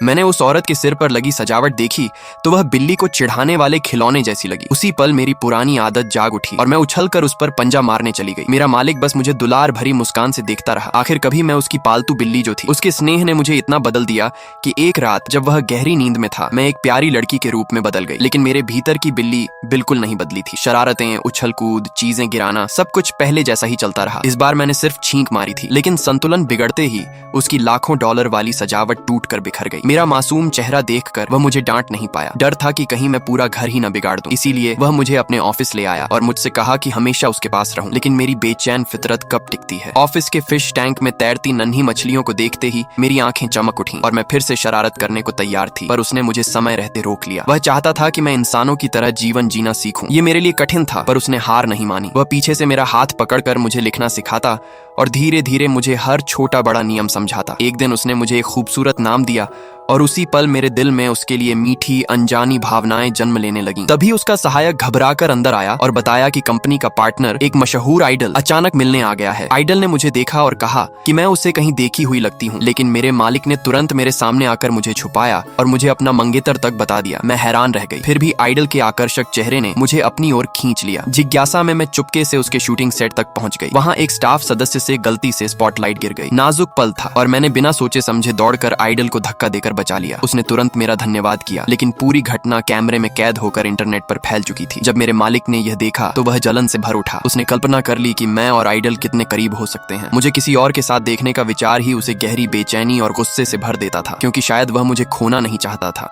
मैंने उस औरत के सिर पर लगी सजावट देखी तो वह बिल्ली को चिढ़ाने वाले खिलौने जैसी लगी। उसी पल मेरी पुरानी आदत जाग उठी और मैं उछलकर उस पर पंजा मारने चली गई। मेरा मालिक बस मुझे दुलार भरी मुस्कान से देखता रहा। आखिर कभी मैं उसकी पालतू बिल्ली जो थी, उसके स्नेह ने मुझे इतना बदल दिया कि एक रात जब वह गहरी नींद में था, मैं एक प्यारी लड़की के रूप में बदल गई। लेकिन मेरे भीतर की बिल्ली बिल्कुल नहीं बदली थी। शरारतें, उछल कूद, चीजें गिराना, सब कुछ पहले जैसा ही चलता रहा। इस बार मैंने सिर्फ छींक मारी थी, लेकिन संतुलन बिगड़ते ही उसकी लाखों डॉलर वाली सजावट टूटकर बिखर गई। मेरा मासूम चेहरा देखकर वह मुझे डांट नहीं पाया। डर था कि कहीं मैं पूरा घर ही न बिगाड़ दूं। इसीलिए वह मुझे अपने ऑफिस ले आया और मुझसे कहा कि हमेशा उसके पास रहूं। लेकिन मेरी बेचैन फितरत कब टिकती है। ऑफिस के फिश टैंक में तैरती नन्ही मछलियों को देखते ही मेरी आंखें चमक उठी और मैं फिर से शरारत करने को तैयार थी, पर उसने मुझे समय रहते रोक लिया। वह चाहता था कि मैं इंसानों की तरह जीवन जीना सीखूं। ये मेरे लिए कठिन था, पर उसने हार नहीं मानी। वह पीछे से मेरा हाथ पकड़कर मुझे लिखना सिखाता और धीरे धीरे मुझे हर छोटा बड़ा नियम समझाता। एक दिन उसने मुझे एक खूबसूरत नाम दिया और उसी पल मेरे दिल में उसके लिए मीठी अनजानी भावनाएं जन्म लेने लगीं। तभी उसका सहायक घबराकर अंदर आया और बताया कि कंपनी का पार्टनर, एक मशहूर आइडल, अचानक मिलने आ गया है। आइडल ने मुझे देखा और कहा कि मैं उसे कहीं देखी हुई लगती हूँ, लेकिन मेरे मालिक ने तुरंत मेरे सामने आकर मुझे छुपाया और मुझे अपना मंगेतर तक बता दिया। मैं हैरान रह गई। फिर भी आइडल के आकर्षक चेहरे ने मुझे अपनी ओर खींच लिया। जिज्ञासा में मैं चुपके से उसके शूटिंग सेट तक पहुंच गई। वहां एक स्टाफ सदस्य से गलती से स्पॉटलाइट गिर गई। नाजुक पल था और मैंने बिना सोचे समझे दौड़कर आइडल को धक्का देकर बचा लिया। उसने तुरंत मेरा धन्यवाद किया, लेकिन पूरी घटना कैमरे में कैद होकर इंटरनेट पर फैल चुकी थी। जब मेरे मालिक ने यह देखा तो वह जलन से भर उठा। उसने कल्पना कर ली कि मैं और आइडल कितने करीब हो सकते हैं। मुझे किसी और के साथ देखने का विचार ही उसे गहरी बेचैनी और गुस्से से भर देता था, क्योंकि शायद वह मुझे खोना नहीं चाहता था।